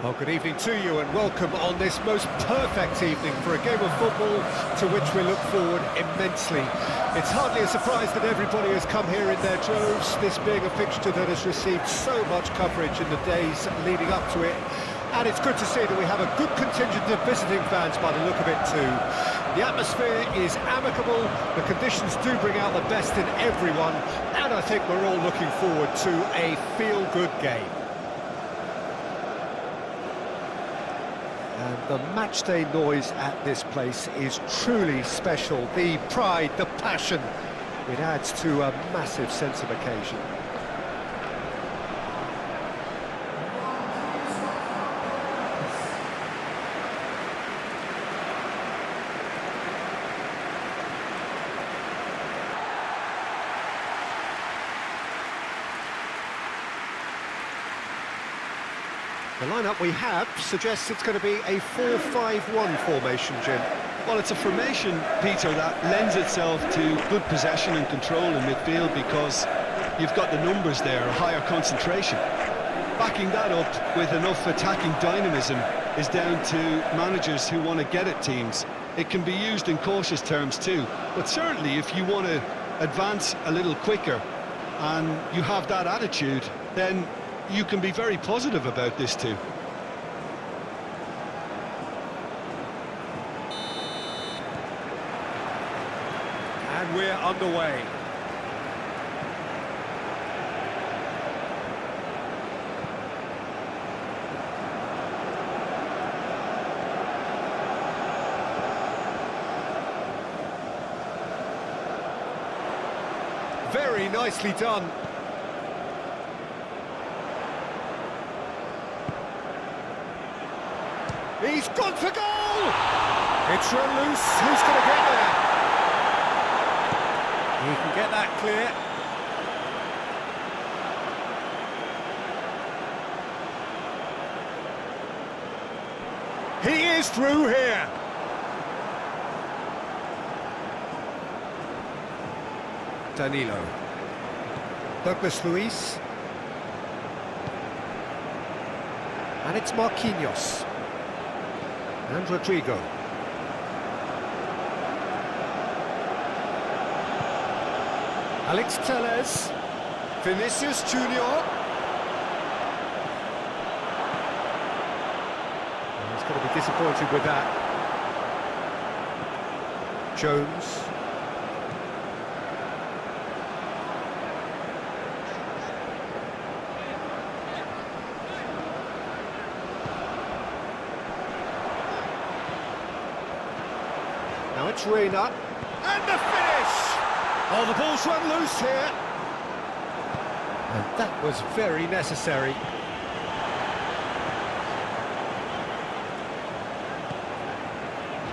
Well, good evening to you and welcome on this most perfect evening for a game of football to which we look forward immensely. It's hardly a surprise that everybody has come here in their droves, this being a fixture that has received so much coverage in the days leading up to it. And it's good to see that we have a good contingent of visiting fans by the look of it too. The atmosphere is amicable, the conditions do bring out the best in everyone, and I think we're all looking forward to a feel-good game. And the matchday noise at this place is truly special. The pride, the passion, it adds to a massive sense of occasion. The lineup we have suggests it's going to be a 4-5-1 formation, Jim. Well, it's a formation, Peter, that lends itself to good possession and control in midfield because you've got the numbers there, a higher concentration. Backing that up with enough attacking dynamism is down to managers who want to get at teams. It can be used in cautious terms too, but certainly if you want to advance a little quicker and you have that attitude, then you can be very positive about this too. And we're underway. Very nicely done. He's gone for goal! It's run loose. Who's going to get there? He can get that clear. He is through here. Danilo. Douglas Luiz. And it's Marquinhos. And Rodrigo. Alex Telles. Vinicius Junior. He's going to be disappointed with that. Jones. Now it's Reina, and the finish! Oh, the ball's run loose here. And that was very necessary.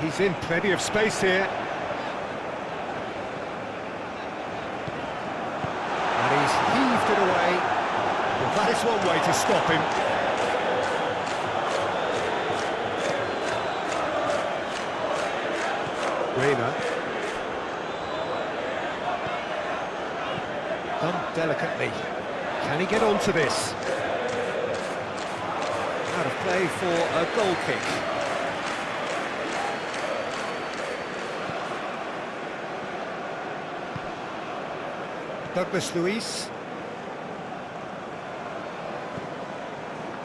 He's in plenty of space here. And he's heaved it away. Well, that is one way to stop him. Reina. Done delicately. Can he get onto this? Out of play for a goal kick. Douglas Luiz.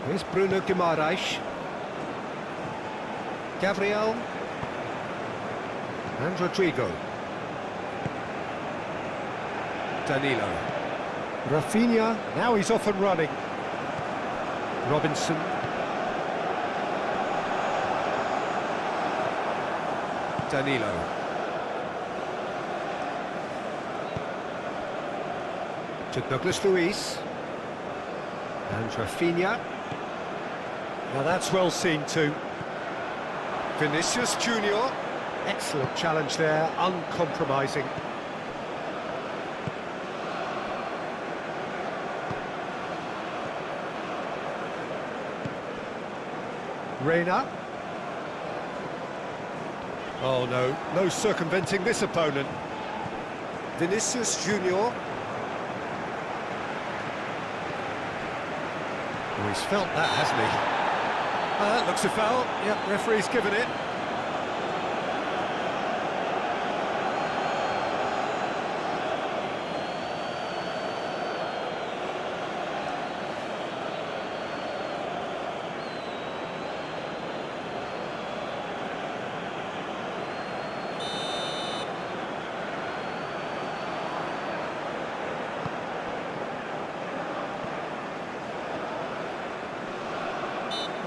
Here's Bruno Guimaraes. Gabriel. And Rodrigo. Danilo. Rafinha, now he's off and running. Robinson. Danilo. To Douglas Luiz. And Rafinha. Now that's well seen too. Vinicius Junior. Excellent challenge there, uncompromising. Reina. Oh no, no circumventing this opponent. Vinicius Junior. Oh, he's felt that, hasn't he? Looks a foul. Yep, referee's given it.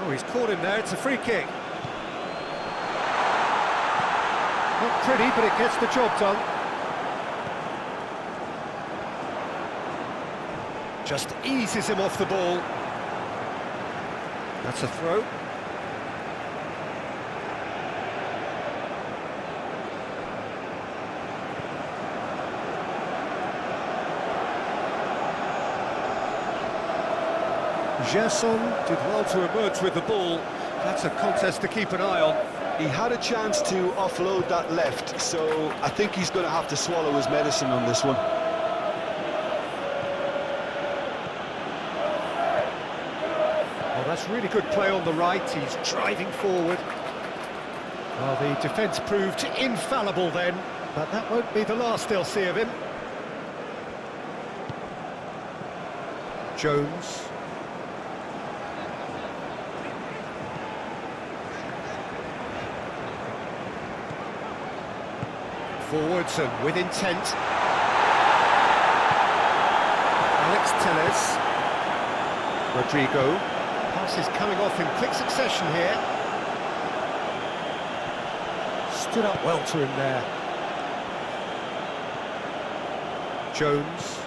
Oh, he's caught him there, it's a free kick. Not pretty, but it gets the job done. Just eases him off the ball. That's a throw. Gerson did well to emerge with the ball. That's a contest to keep an eye on. He had a chance to offload that left, so I think he's going to have to swallow his medicine on this one. Well, that's really good play on the right. He's driving forward. Well, the defence proved infallible then, but that won't be the last they'll see of him. Jones. Forwards and with intent. Alex Telles. Rodrigo. Passes coming off in quick succession here. Stood up well to him there. Jones.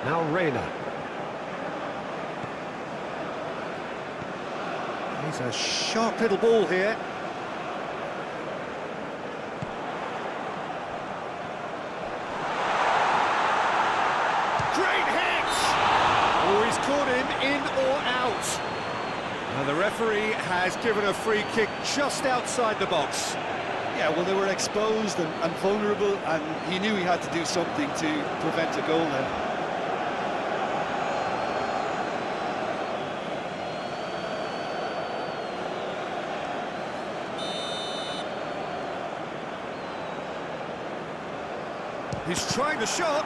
Now Reina. He's a sharp little ball here. Great hit! Oh, he's caught him in or out. And the referee has given a free kick just outside the box. Yeah, well, they were exposed and vulnerable, and he knew he had to do something to prevent a goal then. He's trying the shot.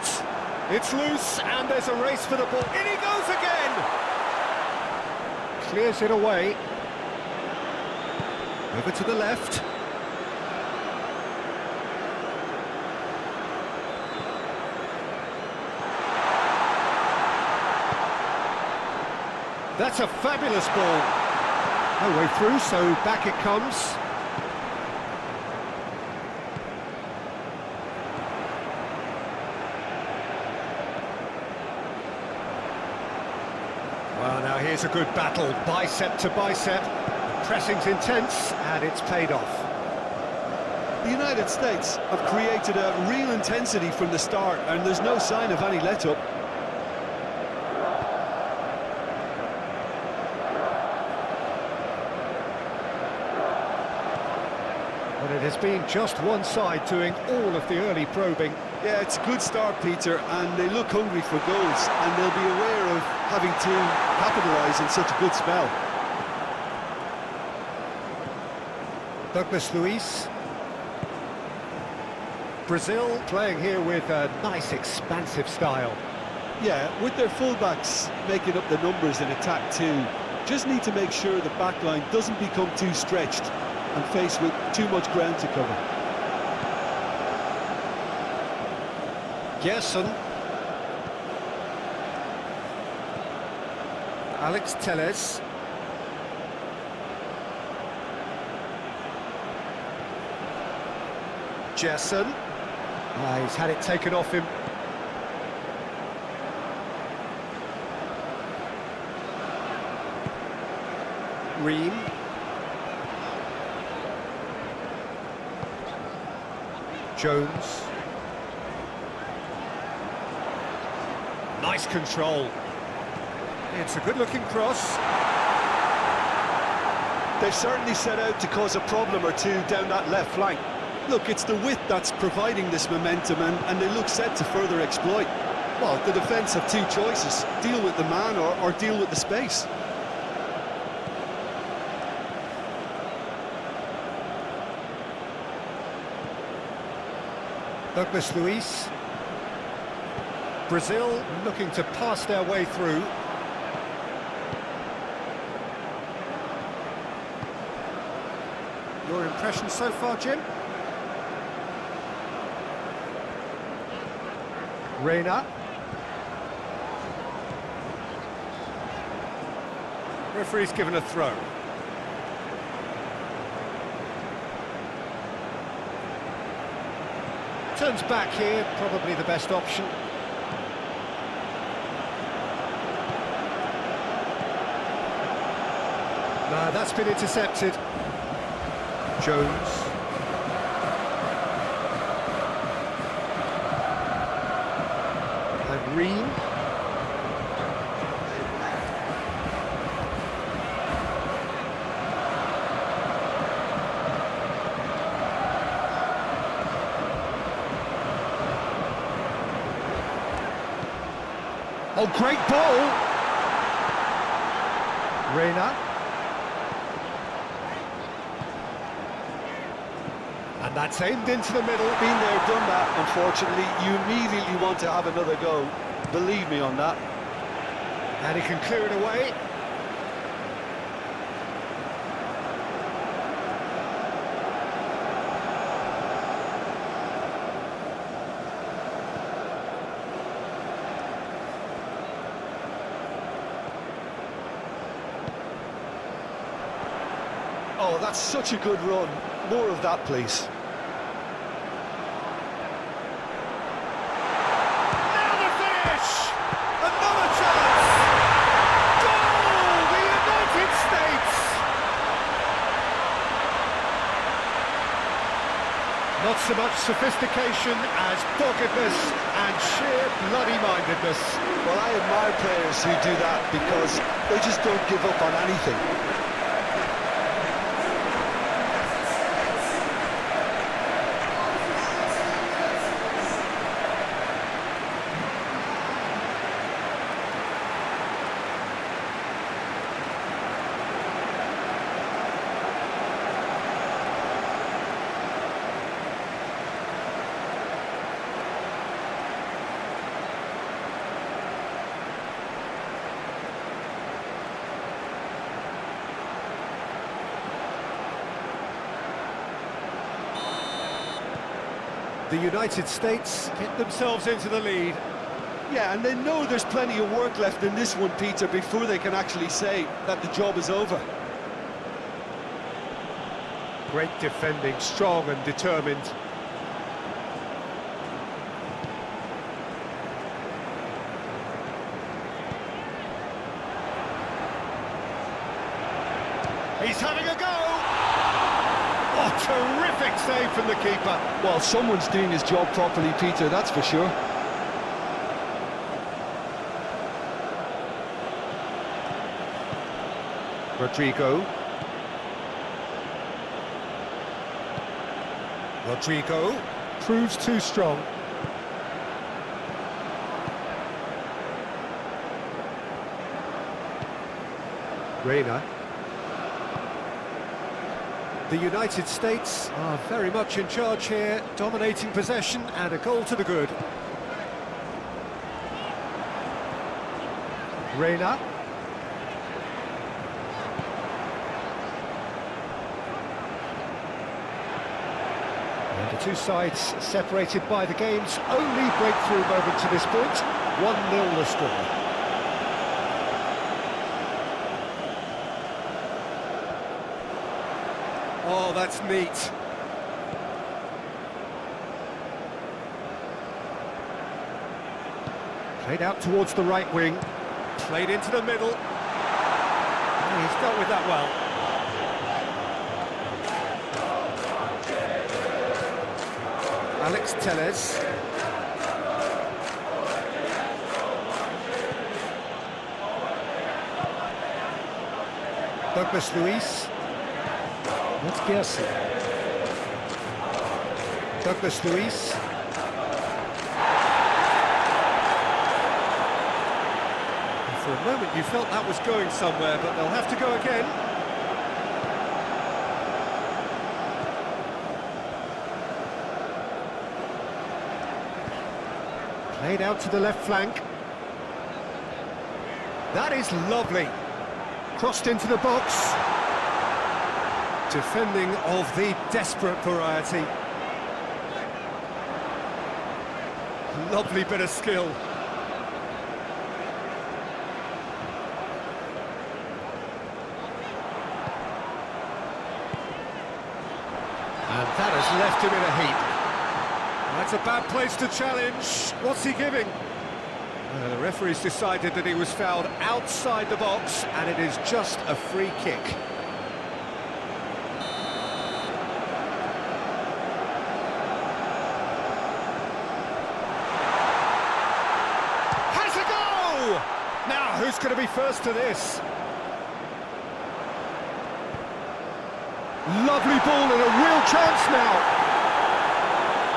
It's loose, and there's a race for the ball. In he goes again! Clears it away. Over to the left. That's a fabulous ball. No way through, so back it comes. Well, now here's a good battle, bicep to bicep. Pressing's intense, and it's paid off. The United States have created a real intensity from the start, and there's no sign of any let-up. But it has been just one side doing all of the early probing. Yeah, it's a good start, Peter, and they look hungry for goals, and they'll be aware of having to capitalise in such a good spell. Douglas Luiz. Brazil playing here with a nice expansive style. Yeah, with their fullbacks making up the numbers in attack too, just need to make sure the back line doesn't become too stretched and faced with too much ground to cover. Gerson. Alex Telles. Gerson. He's had it taken off him. Ream. Jones. Nice control. It's a good-looking cross. They've certainly set out to cause a problem or two down that left flank. Look, it's the width that's providing this momentum, and they look set to further exploit. Well, the defence have two choices: deal with the man or deal with the space. Douglas Luiz. Brazil looking to pass their way through. Your impression so far, Jim? Reina. Referee's given a throw. Turns back here, probably the best option. No, that's been intercepted. Jones. And Ream. Oh, great ball! Reina. And that's aimed into the middle. Been there, done that, unfortunately. You immediately want to have another go. Believe me on that. And he can clear it away. Oh, that's such a good run. More of that, please. Now the finish! Another chance! Goal! The United States! Not so much sophistication as doggedness and sheer bloody-mindedness. Well, I admire players who do that because they just don't give up on anything. The United States get themselves into the lead. Yeah, and they know there's plenty of work left in this one, Peter, before they can actually say that the job is over. Great defending, strong and determined. He's having a go! Oh, terrific save from the keeper. Well, someone's doing his job properly, Peter, that's for sure. Rodrigo. Rodrigo proves too strong. Reina. The United States are very much in charge here, dominating possession and a goal to the good. Reina. And the two sides separated by the game's only breakthrough moment to this point. 1-0 the score. Oh, that's neat. Played out towards the right wing. Played into the middle. Oh, he's dealt with that well. Alex Telles. Douglas Luiz. That's Gerson. Douglas Luiz. For a moment you felt that was going somewhere, but they'll have to go again. Played out to the left flank. That is lovely. Crossed into the box. Defending of the desperate variety. Lovely bit of skill. And that has left him in a heap. That's a bad place to challenge. What's he giving? The referee's decided that he was fouled outside the box, and it is just a free kick. Has a go! Now, who's going to be first to this? Lovely ball and a real chance now.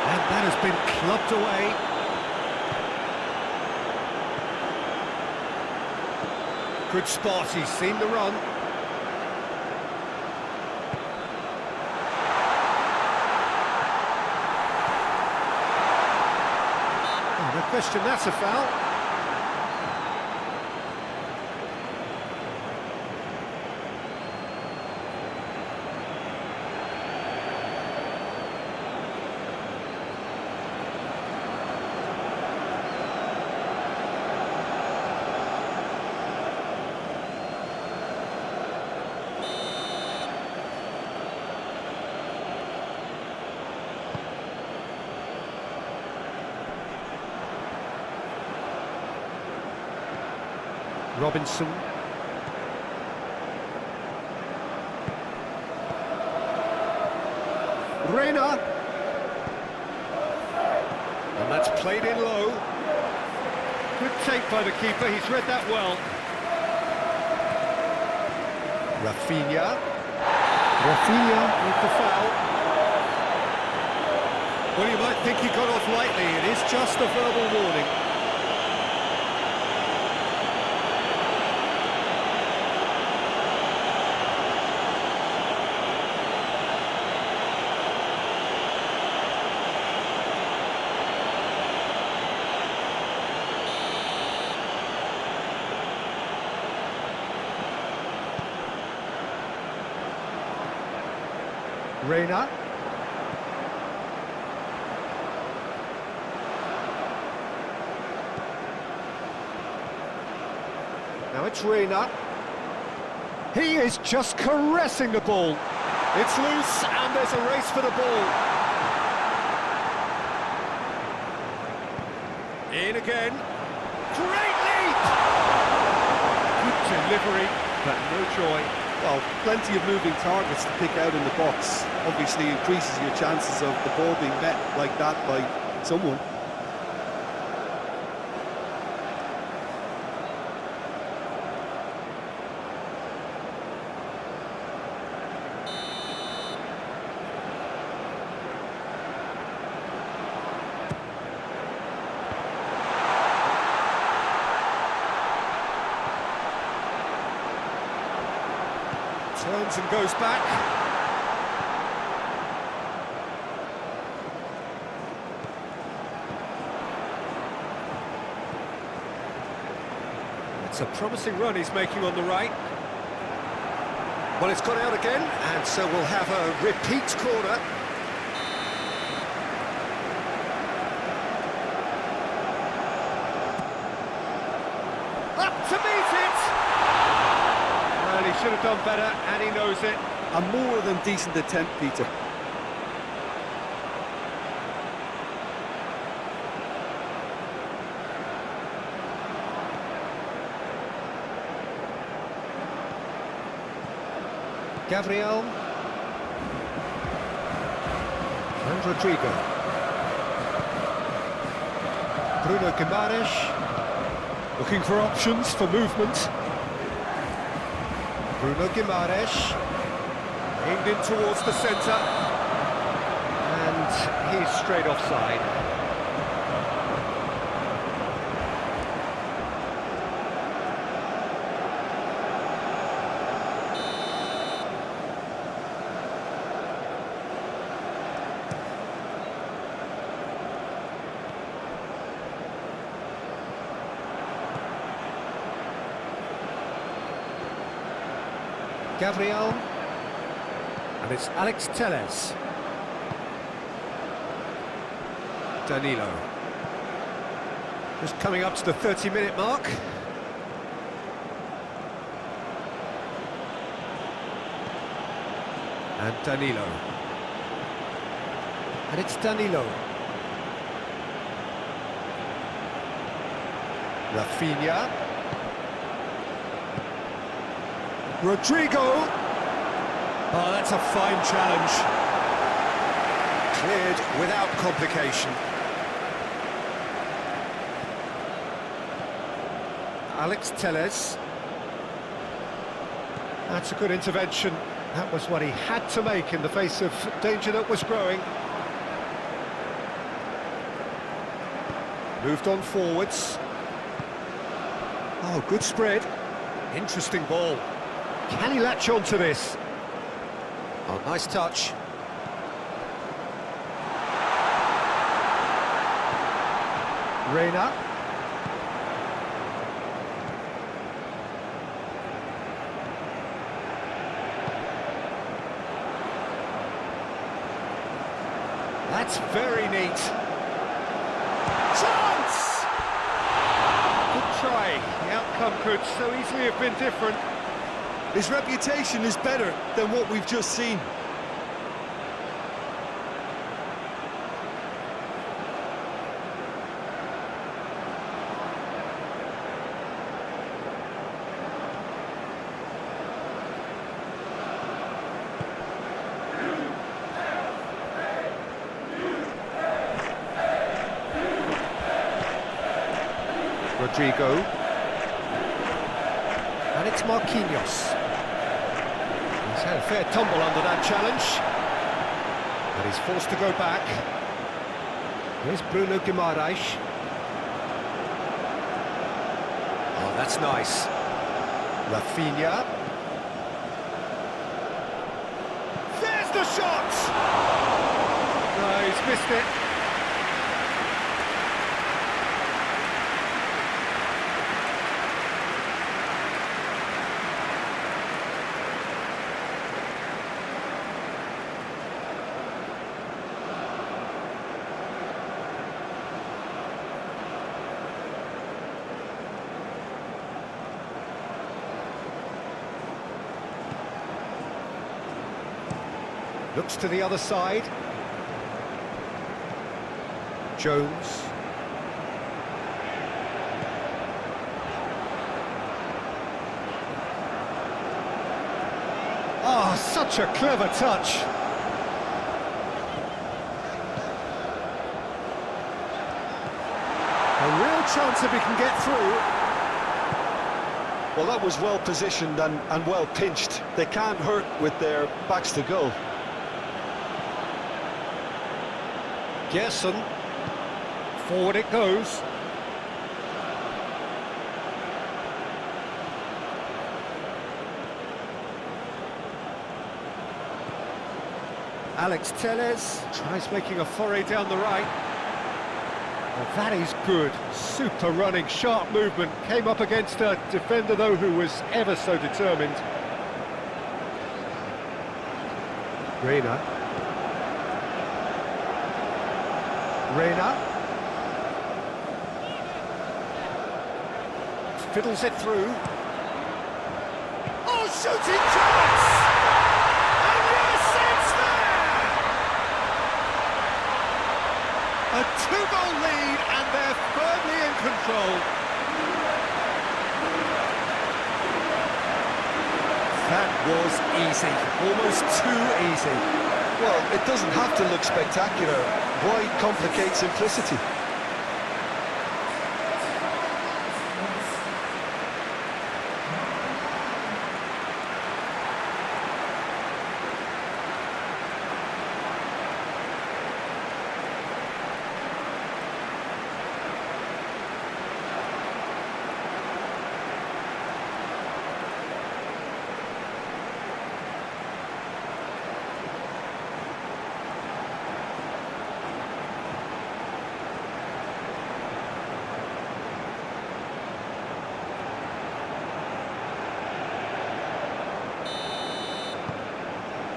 And that has been clubbed away. Good spot, he's seen the run. Oh, no question, that's a foul. Robinson. Reina. And that's played in low. Good take by the keeper, he's read that well. Rafinha. Rafinha with the foul. Well, you might think he got off lightly, it is just a verbal warning. Reina. Now it's Reina. He is just caressing the ball. It's loose and there's a race for the ball. In again. Great leap! Good delivery, but no joy. Well, plenty of moving targets to pick out in the box. Obviously increases your chances of the ball being met like that by someone. Turns and goes back. It's a promising run he's making on the right. Well, it's gone out again, and so we'll have a repeat corner. Up to meet it! Well, he should have done better, and he knows it. A more than decent attempt, Peter. Gabriel. And Rodrigo. Bruno Guimaraes. Looking for options for movement. Bruno Guimaraes. Aimed in towards the centre. And he's straight offside. Gabriel, and it's Alex Telles. Danilo. Just coming up to the 30-minute mark. And Danilo. And it's Danilo. Rafinha. Rodrigo. Oh, that's a fine challenge. Cleared without complication. Alex Telles. That's a good intervention. That was what he had to make in the face of danger that was growing. Moved on forwards. Oh, good spread. Interesting ball. Can he latch on to this? Oh, nice touch. Reina. That's very neat. Chance! Good try. The outcome could so easily have been different. His reputation is better than what we've just seen. Rodrigo. And it's Marquinhos. He's had a fair tumble under that challenge. But he's forced to go back. Here's Bruno Guimaraes. Oh, that's nice. Rafinha. There's the shot! No, he's missed it. Looks to the other side. Jones. Oh, such a clever touch. A real chance if he can get through. Well, that was well positioned and well pinched. They can't hurt with their backs to goal. Gerson, forward it goes. Alex Telles tries making a foray down the right. Well, that is good, super running, sharp movement. Came up against a defender though who was ever so determined. Reina. Fiddles it through. Oh, shooting chance! And yes, it's there! A two-goal lead, and they're firmly in control. That was easy, almost too easy. Well, it doesn't have to look spectacular. Why complicate simplicity?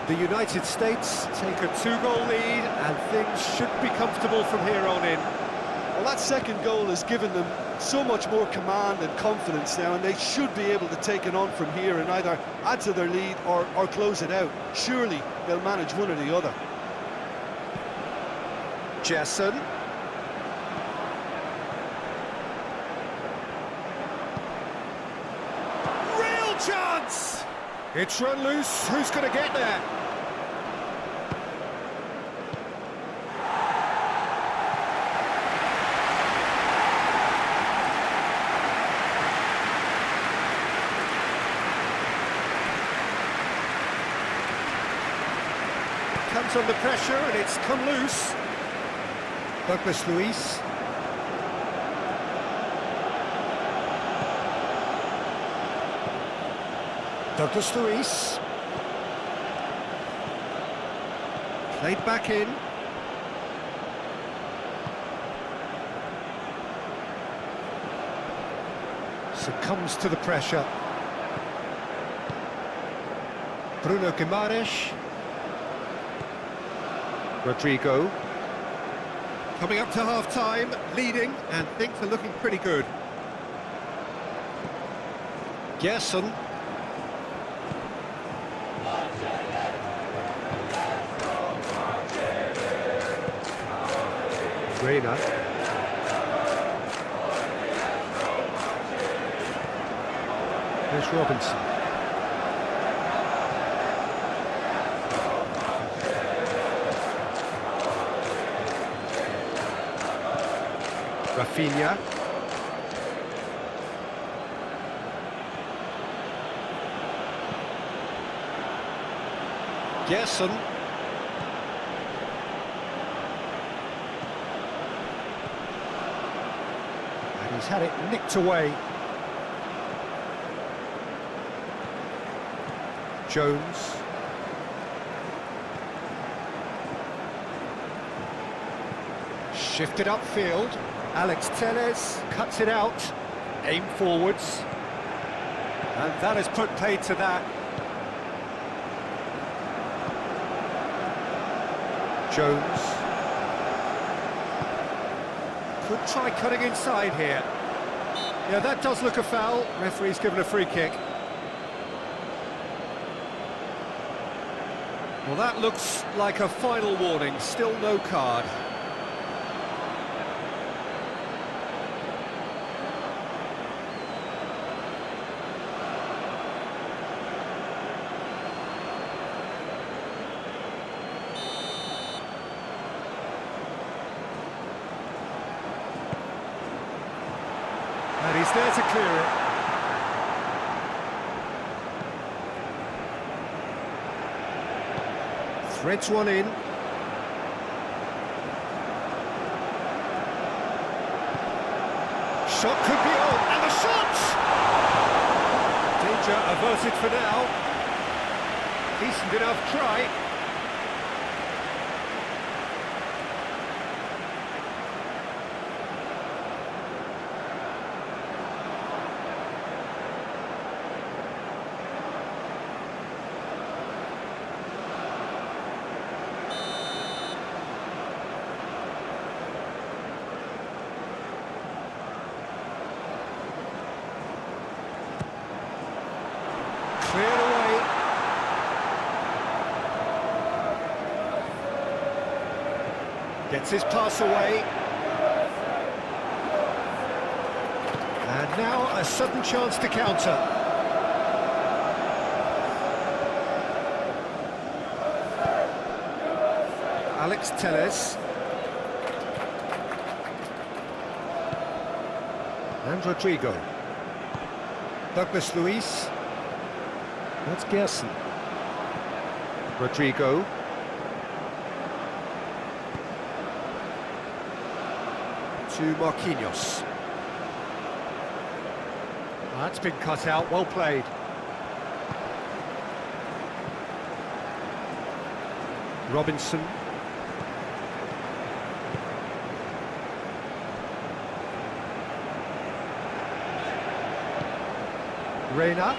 The United States take a 2-goal lead, and things should be comfortable from here on in. Well, that second goal has given them so much more command and confidence now, and they should be able to take it on from here and either add to their lead or close it out. Surely they'll manage one or the other. Jesson. Real chance! It's run loose. Who's going to get there? Comes under pressure and it's come loose. Douglas Luiz. Douglas Luiz. Played back in. Succumbs to the pressure. Bruno Guimaraes. Rodrigo. Coming up to half-time, leading, and things are looking pretty good. Gerson. Reina. There's Robinson. Rafinha. Gerson. And he's had it nicked away. Jones. Shifted upfield. Alex Telles cuts it out, aim forwards, and that has put paid to that. Jones could try cutting inside here. Yeah, that does look a foul. Referee's given a free kick. Well, that looks like a final warning, still no card. And he's there to clear it. Threads one in. Shot could be on, and the shot! Danger averted for now. Decent enough try. Cleared away. Gets his pass away. And now a sudden chance to counter. Alex Telles. And Rodrigo. Douglas Luiz. That's Gerson. Rodrigo. To Marquinhos. That's been cut out, well played. Robinson. Reina.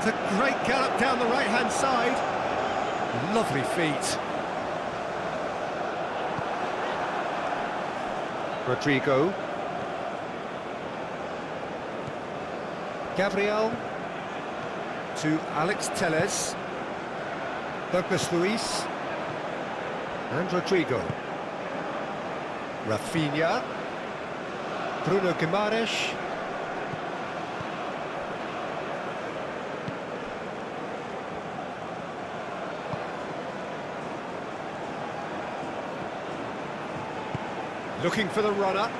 It's a great gallop down the right-hand side. Lovely feet. Rodrigo. Gabriel. To Alex Telles. Douglas Luiz. And Rodrigo. Rafinha. Bruno Guimaraes. Looking for the runner.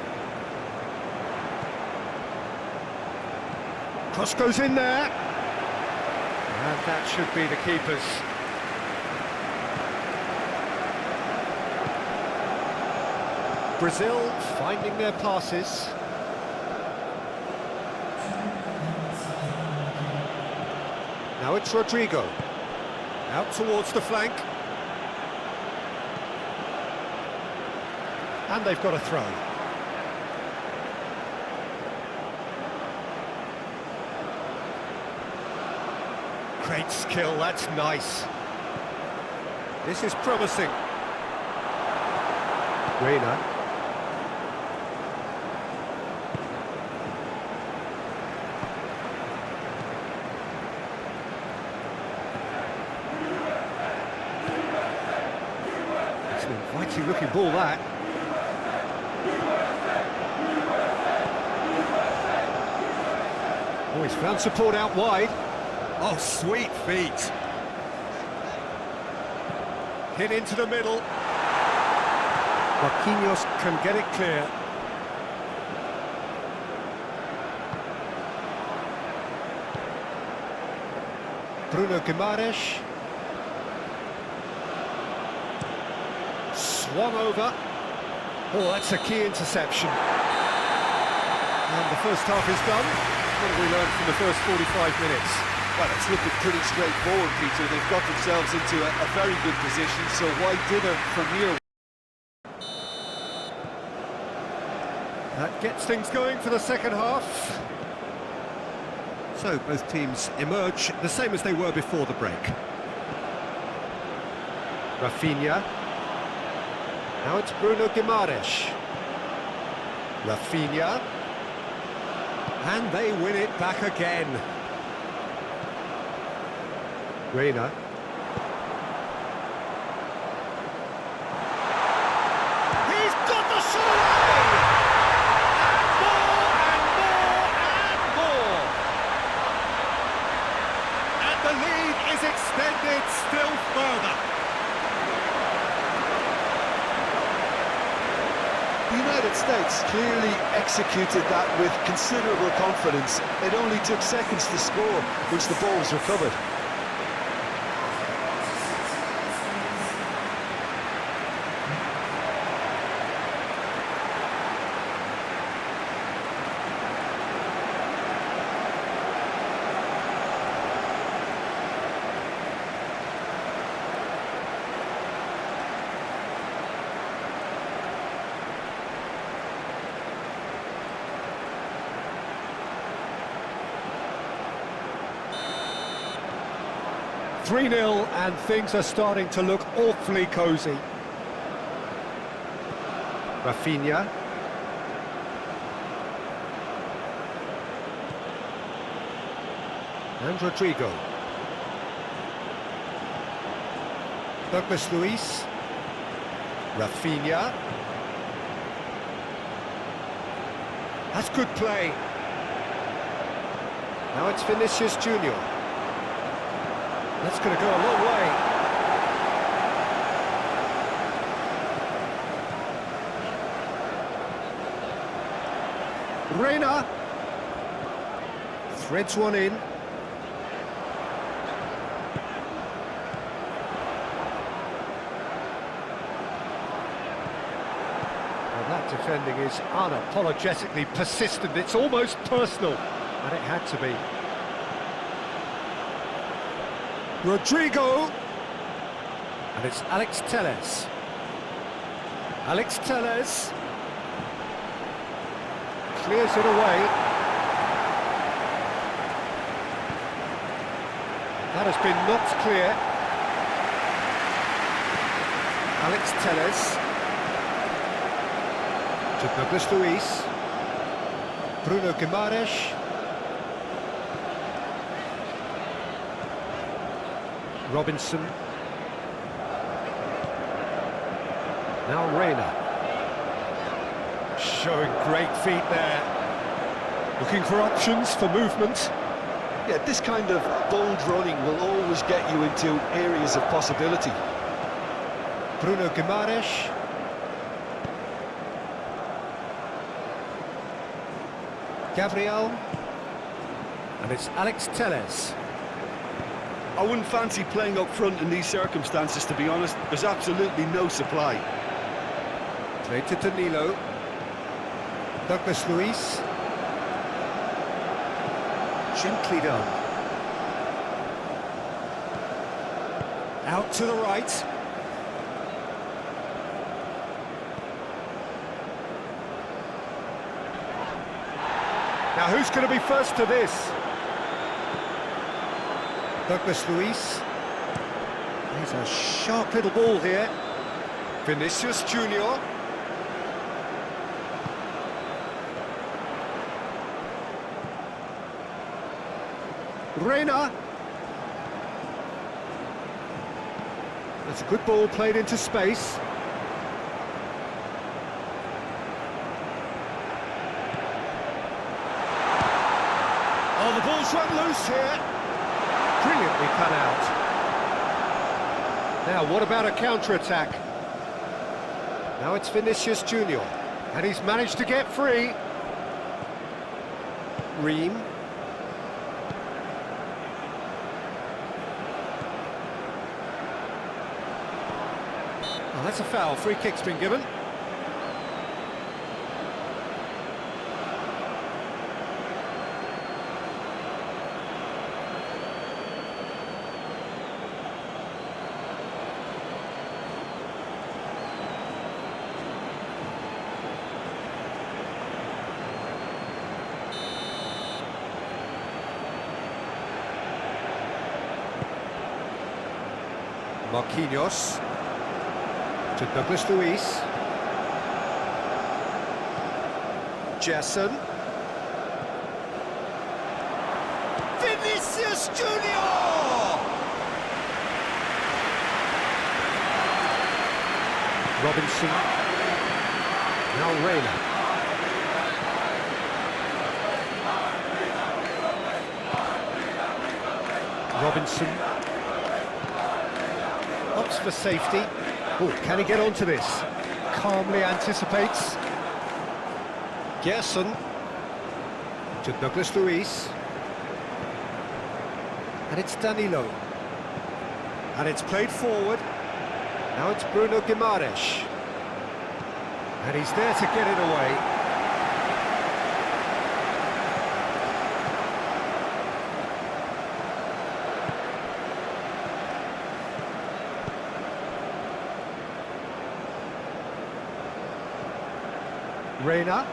Cross goes in there. And that should be the keeper's. Brazil finding their passes. Now it's Rodrigo. Out towards the flank. And they've got a throw. Great skill, that's nice. This is promising. Reina. It's an inviting looking ball, that. Oh, he's found support out wide. Oh, sweet feet. Hit into the middle. Marquinhos can get it clear. Bruno Guimaraes. Swung over. Oh, that's a key interception. And the first half is done. What have we learned from the first 45 minutes? Well, it's looking pretty straightforward, Peter. They've got themselves into a very good position, so why dither from here? That gets things going for the second half. So both teams emerge the same as they were before the break. Rafinha. Now it's Bruno Guimaraes. Rafinha. And they win it back again. Reina. He's got the shot away! And more! And the lead is extended still further. The United States clearly executed that with considerable confidence. It only took seconds to score once the ball was recovered. "3-0 and things are starting to look awfully cosy. Rafinha. And Rodrigo. Douglas Luiz. Rafinha. That's good play. Now it's Vinicius Junior. That's going to go a long way. Reina threads one in. Well, that defending is unapologetically persistent. It's almost personal, and it had to be. Rodrigo, and it's Alex Telles. Alex Telles clears it away. That has been knocked clear. Alex Telles. To Douglas Luiz. Bruno Guimaraes. Robinson. Now Reina. Showing great feet there. Looking for options for movement. Yeah, this kind of bold running will always get you into areas of possibility. Bruno Guimaraes. Gabriel. And it's Alex Telles. I wouldn't fancy playing up front in these circumstances, to be honest. There's absolutely no supply. Played to Danilo. Douglas Luiz. Gently done. Out to the right. Now who's going to be first to this? Douglas Luiz. He's a sharp little ball here. Vinicius Junior. Reina. That's a good ball played into space. Oh, the ball's run loose here. Brilliantly cut out. Now, what about a counter-attack? Now it's Vinicius Junior. And he's managed to get free. Ream. Oh, that's a foul. Free kick's been given. Marquinhos. To Douglas Luiz. Jason. Vinicius Junior! Robinson. Now Reina. Robinson. Opts for safety. Oh, can he get onto this? Calmly anticipates. Gerson. To Douglas Luiz. And it's Danilo. And it's played forward. Now it's Bruno Guimaraes. And he's there to get it away. Reina.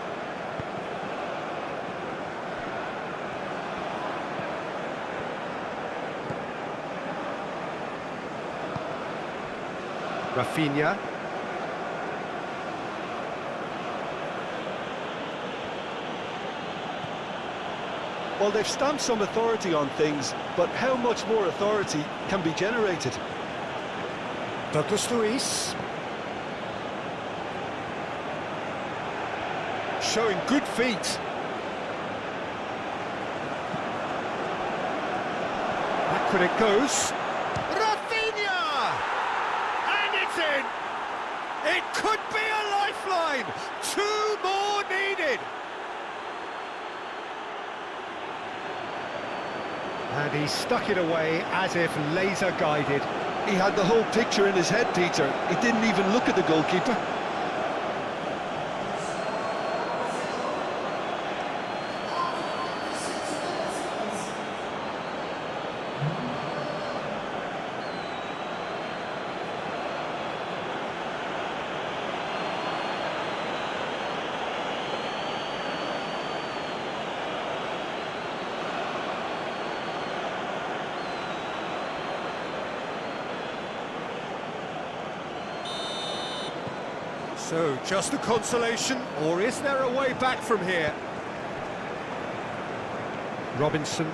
Rafinha. Well, they've stamped some authority on things, but how much more authority can be generated? Douglas Luiz. Showing good feet. Backward it goes. Rafinha! And it's in! It could be a lifeline! 2 more needed! And he stuck it away as if laser guided. He had the whole picture in his head, Peter. He didn't even look at the goalkeeper. So, just a consolation, or is there a way back from here? Robinson.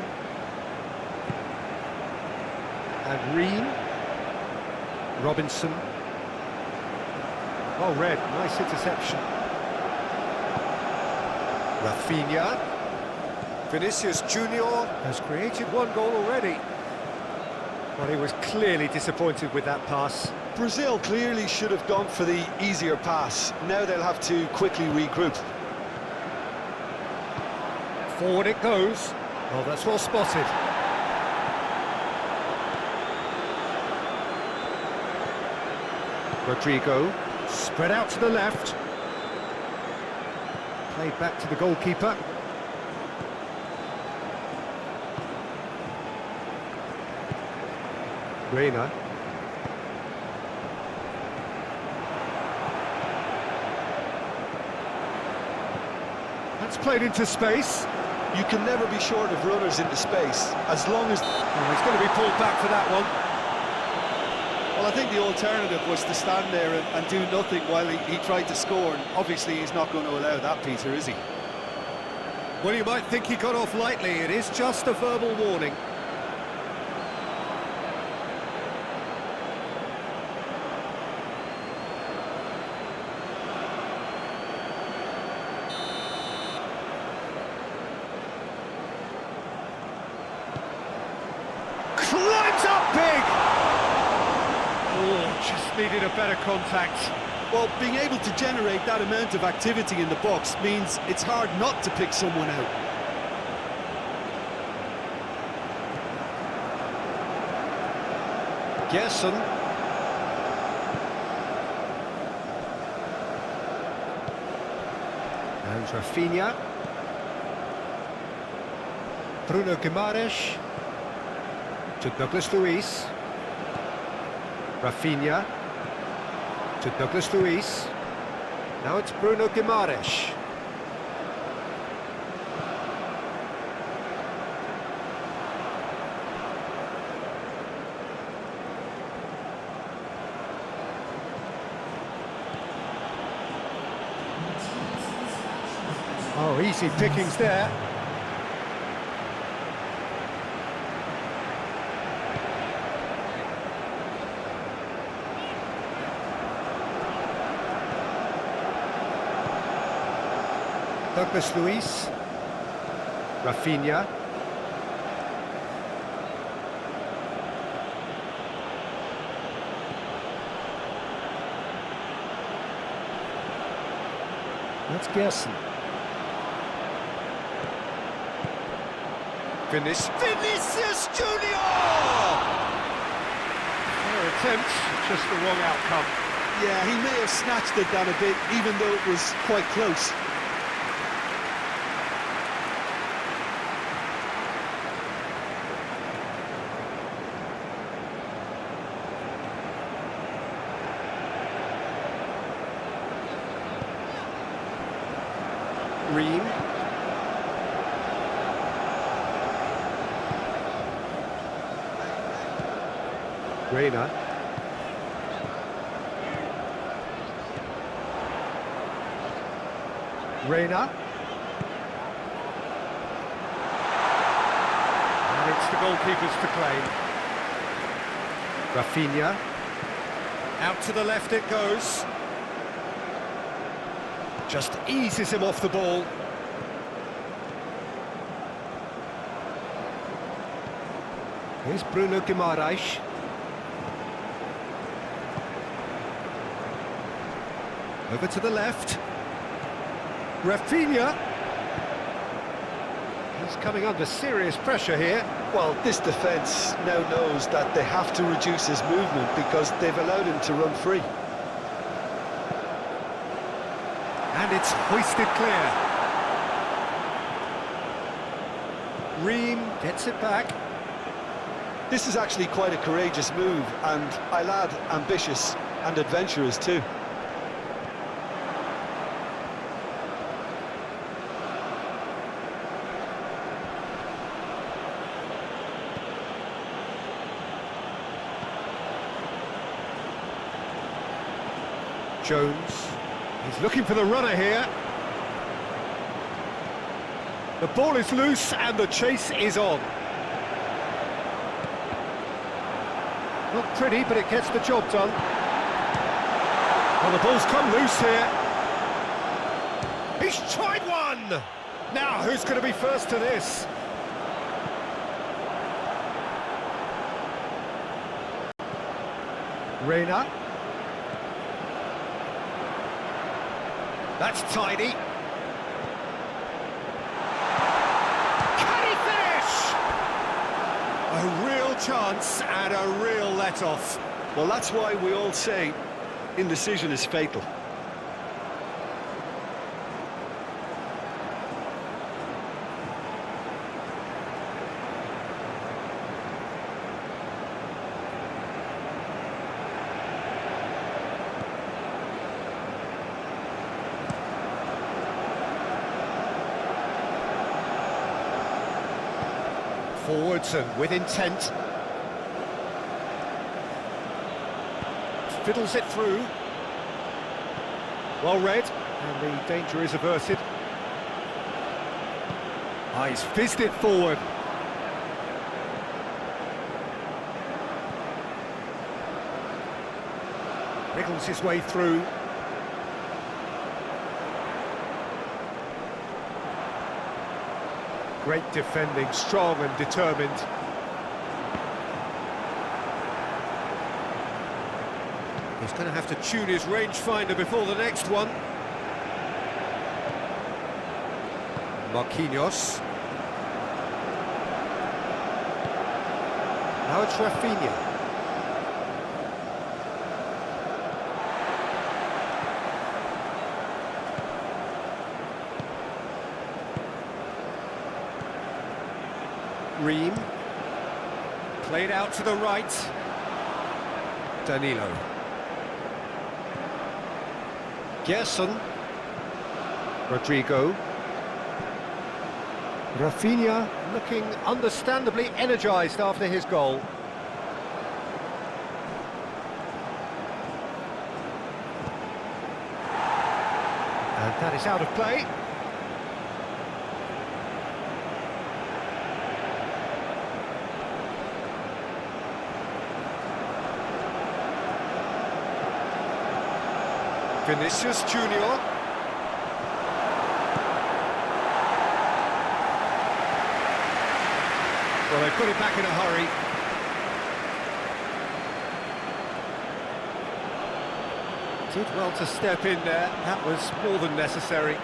And Ream. Robinson. Well read, nice interception. Rafinha. Vinicius Junior has created one goal already. Well, he was clearly disappointed with that pass. Brazil clearly should have gone for the easier pass. Now they'll have to quickly regroup. Forward it goes. Oh, that's well spotted. Rodrigo, spread out to the left. Played back to the goalkeeper. Reina. That's played into space. You can never be short of runners into space, as long as... Oh, he's going to be pulled back for that one. Well, I think the alternative was to stand there and do nothing while he tried to score, and obviously he's not going to allow that, Peter, is he? Well, you might think he got off lightly. It is just a verbal warning. Climbs up big! Oh, just needed a better contact. Well, being able to generate that amount of activity in the box means it's hard not to pick someone out. Gerson. And Rafinha. Bruno Guimaraes. To Douglas Luiz. Rafinha. To Douglas Luiz. Now it's Bruno Guimaraes. Oh, easy pickings there. Douglas Luiz. Rafinha. That's Gerson. Vinicius Junior! Fair attempt, just the wrong outcome. Yeah, he may have snatched it down a bit, even though it was quite close. Ream. Reina. Reina. And it's the goalkeepers to claim. Rafinha. Out to the left it goes. Just eases him off the ball. Here's Bruno Guimaraes. Over to the left. Rafinha. He's coming under serious pressure here. Well, this defence now knows that they have to reduce his movement because they've allowed him to run free. And it's hoisted clear. Ream gets it back. This is actually quite a courageous move, and I'll add ambitious and adventurous too. Jones. He's looking for the runner here. The ball is loose and the chase is on. Not pretty, but it gets the job done. Well, the ball's come loose here. He's tried one! Now, who's going to be first to this? Reina. That's tidy. Can he finish? A real chance and a real let-off. Well, that's why we all say indecision is fatal. Forwards and with intent. Fiddles it through. Well read, and the danger is averted. Ah, he's fizzed it forward. Wriggles his way through. Great defending, strong and determined. He's going to have to tune his rangefinder before the next one. Marquinhos. Now it's Rafinha. Ream. Played out to the right. Danilo. Gerson. Rodrigo. Rafinha looking understandably energised after his goal. And that is out of play. Vinicius Junior. Well, they put it back in a hurry. Did well to step in there. That was more than necessary.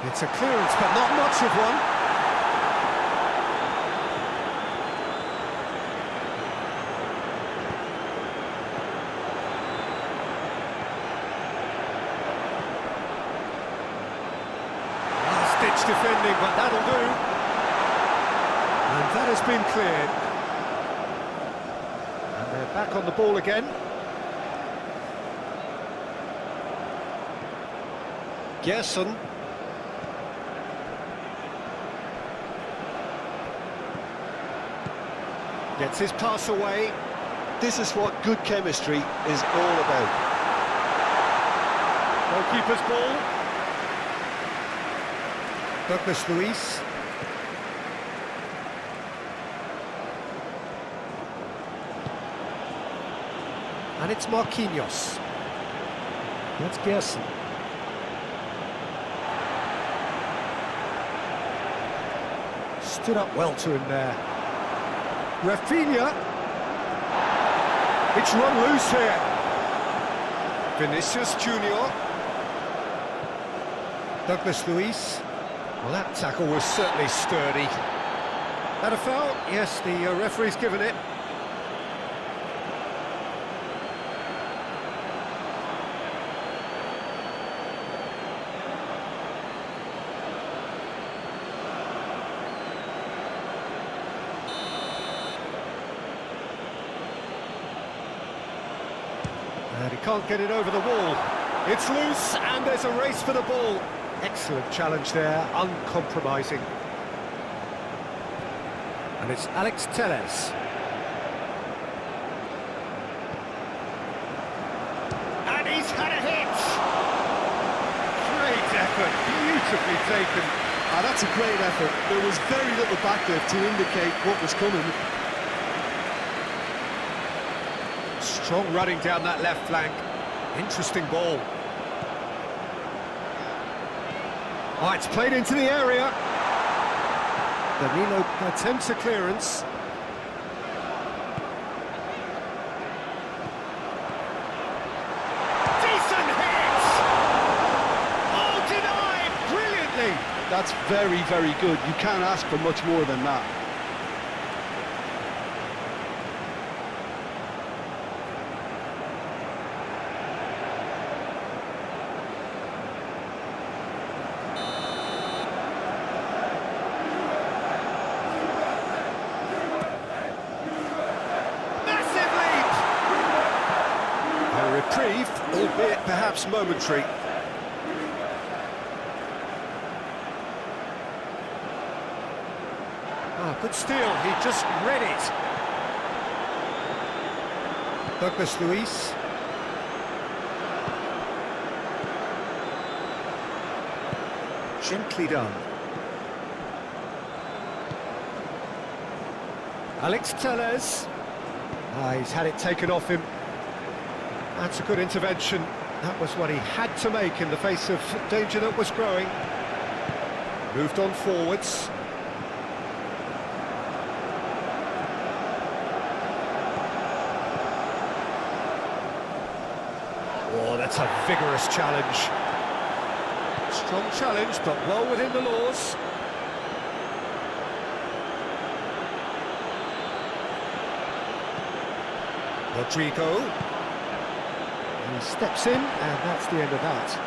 It's a clearance, but not much of one. Last-ditch defending, but that'll do. And that has been cleared. And they're back on the ball again. Gerson. Gets his pass away. This is what good chemistry is all about. Goalkeeper's ball. Douglas Luiz. And it's Marquinhos. That's Gerson. Stood up well to him there. Rafinha. It's run loose here. Vinicius Junior. Douglas Luiz. Well, that tackle was certainly sturdy. That a foul? Yes, the referee's given it. And he can't get it over the wall. It's loose, and there's a race for the ball. Excellent challenge there, uncompromising. And it's Alex Telles. And he's had a hit! Great effort, beautifully taken. Ah, that's a great effort. There was very little backlift to indicate what was coming. Strong running down that left flank. Interesting ball. Oh, it's played into the area. Danilo attempts a clearance. Decent hit! Oh, denied brilliantly. That's very, very good. You can't ask for much more than that. Reprieve, albeit perhaps momentary. Ah, good steal, he just read it. Douglas Luiz. Gently done. Alex Telles. Ah, he's had it taken off him. That's a good intervention. That was what he had to make in the face of danger that was growing. Moved on forwards. Oh, that's a vigorous challenge. Strong challenge, but well within the laws. Rodrigo. He steps in, and that's the end of that.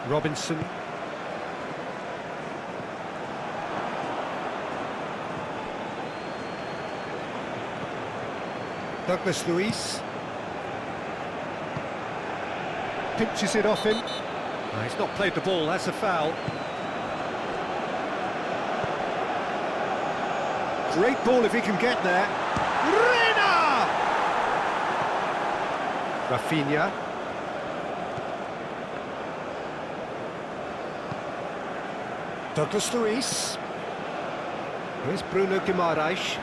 Robinson. Douglas Luiz. Pinches it off him. Oh, he's not played the ball, that's a foul. Great ball if he can get there. Reina! Rafinha. Douglas Luiz. Here's Bruno Guimaraes.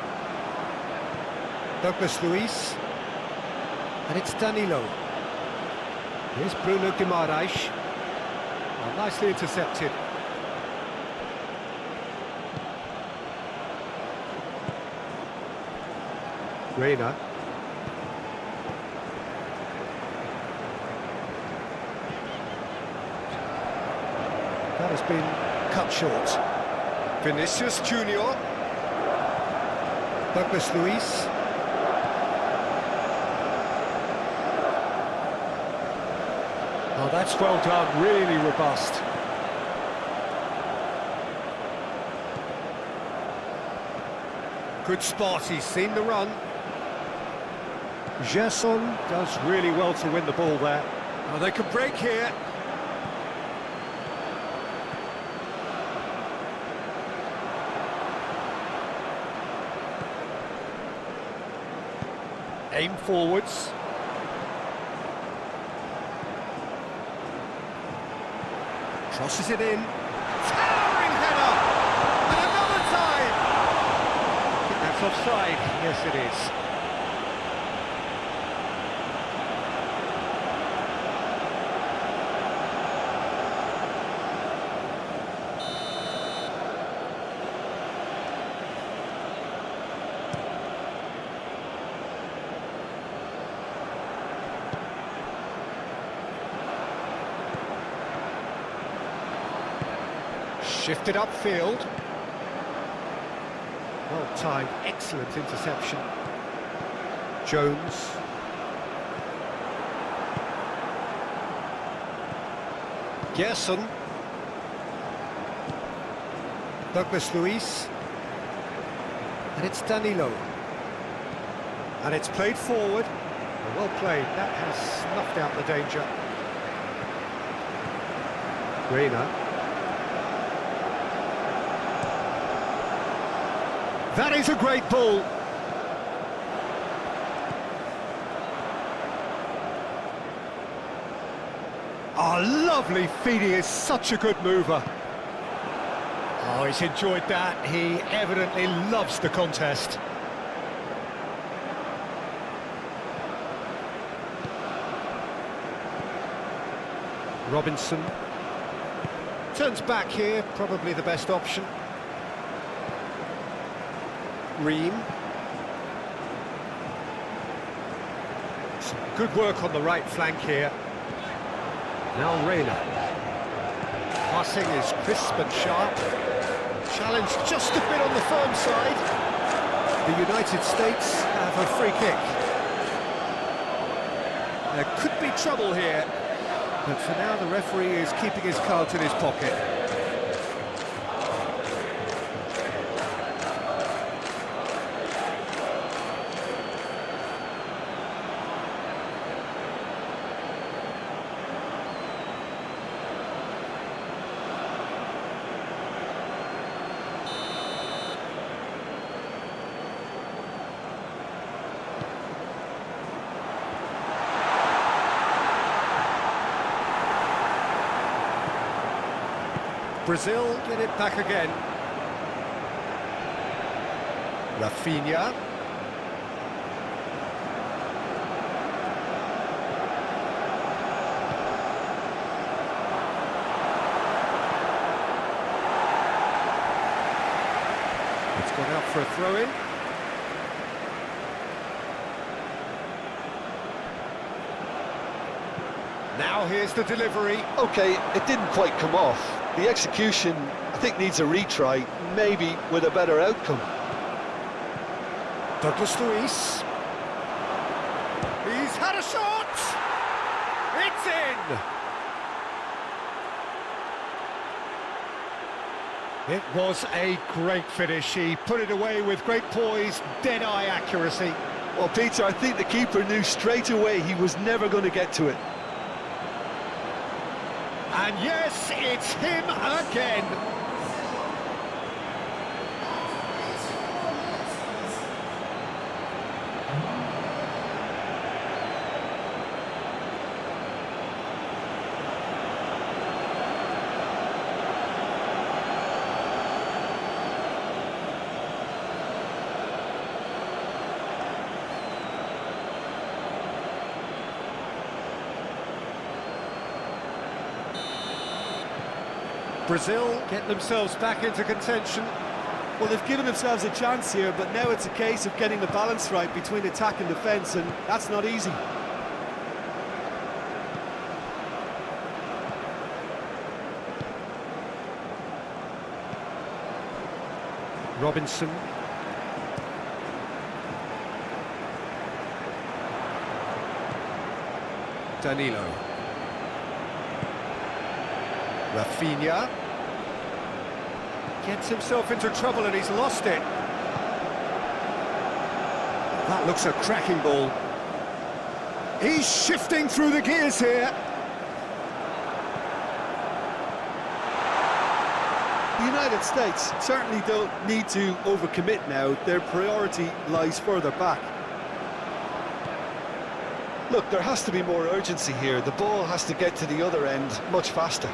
Douglas Luiz. And it's Danilo. Here's Bruno Guimaraes. Oh, nicely intercepted. Reina. That has been cut short. Vinicius Junior. Douglas Luiz. Oh, that's well done, really robust. Good spot, he's seen the run. Gerson does really well to win the ball there. Oh, they could break here. Aim forwards. Crosses it in. Towering header! And another time! I think that's offside. Yes, it is. Shifted upfield. Well timed, excellent interception. Jones. Gerson. Douglas Luiz. And it's Danilo. And it's played forward. Well played, that has snuffed out the danger. Reina. That is a great ball. Oh, lovely feed, he is such a good mover. Oh, he's enjoyed that, he evidently loves the contest. Robinson. Turns back here, probably the best option. Ream. Some good work on the right flank here. Now Reina. Passing is crisp and sharp. Challenge just a bit on the firm side. The United States have a free kick. There could be trouble here, but for now the referee is keeping his cards in his pocket. Brazil get it back again. Rafinha. It's gone out for a throw-in. Now here's the delivery. Okay, it didn't quite come off. The execution, I think, needs a retry, maybe with a better outcome. Douglas Luiz. He's had a shot! It's in! It was a great finish. He put it away with great poise, dead-eye accuracy. Well, Peter, I think the keeper knew straight away he was never going to get to it. And yes, it's him again. Brazil get themselves back into contention. Well, they've given themselves a chance here, but now it's a case of getting the balance right between attack and defence, and that's not easy. Robinson. Danilo. Rafinha gets himself into trouble and he's lost it. That looks a cracking ball. He's shifting through the gears here. The United States certainly don't need to overcommit now. Their priority lies further back. Look, there has to be more urgency here. The ball has to get to the other end much faster.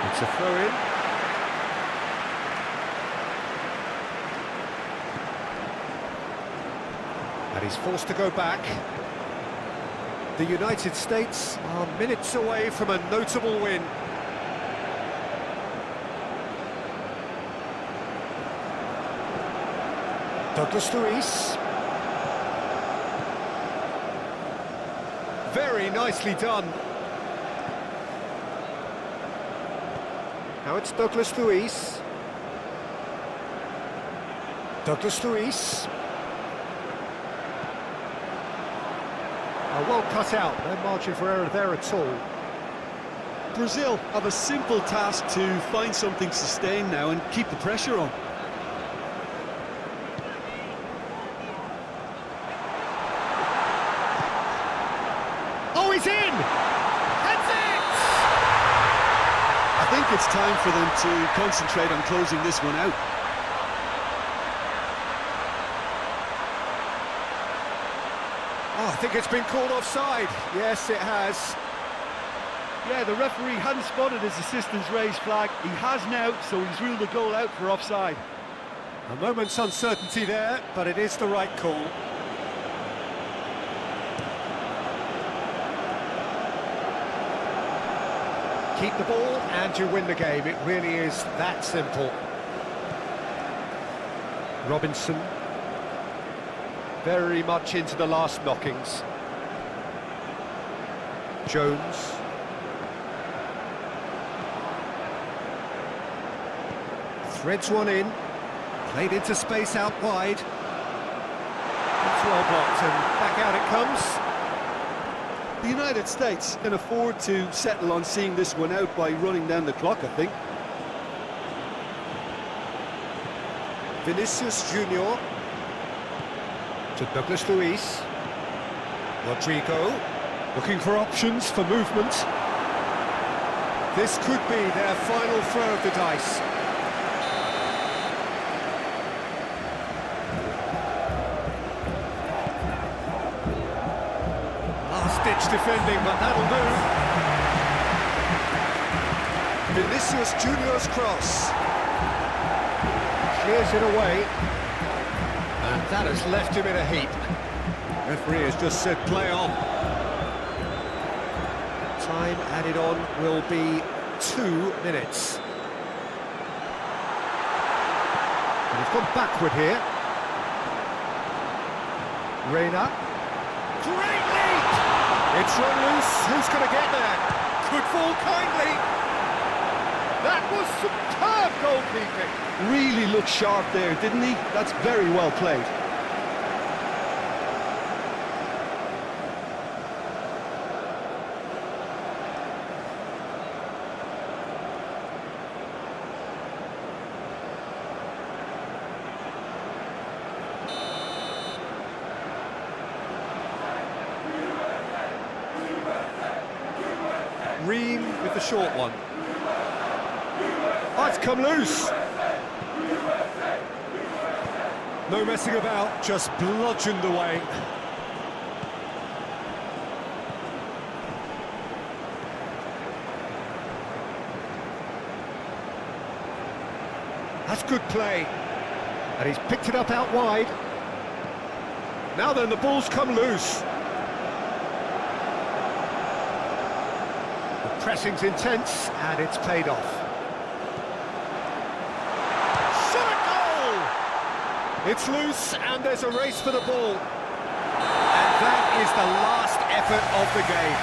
It's a throw-in. And he's forced to go back. The United States are minutes away from a notable win. Douglas Luiz. Very nicely done. Now it's Douglas Luiz. Douglas Luiz. Well cut out, no margin for error there at all. Brazil have a simple task to find something sustained now and keep the pressure on. he's in! Heads it! I think it's time for them to concentrate on closing this one out. Oh, I think it's been called offside. Yes, it has. Yeah, the referee hadn't spotted his assistant's raised flag. He has now, so he's ruled the goal out for offside. A moment's uncertainty there, but it is the right call. Keep the ball and you win the game. It really is that simple. Robinson. Very much into the last knockings. Jones. Threads one in. Played into space out wide. It's well blocked and back out it comes. The United States can afford to settle on seeing this one out by running down the clock, I think. Vinicius Junior to Douglas Luiz. Rodrigo looking for options for movement. This could be their final throw of the dice. Last-ditch defending, but that'll do. Vinicius Junior's cross. Clears it away. And that has left him in a heap. Referee has just said play on. Time added on will be 2 minutes. And he's gone backward here. Reina. Great leap! It's run loose. Who's going to get there? Could fall kindly. That was superb goalkeeping. Really looked sharp there, didn't he? That's very well played. Ream with the short one. Oh, it's come loose. No messing about, just bludgeoned away. That's good play. And he's picked it up out wide. Now then, the ball's come loose. The pressing's intense, and it's paid off. It's loose, and there's a race for the ball. And that is the last effort of the game.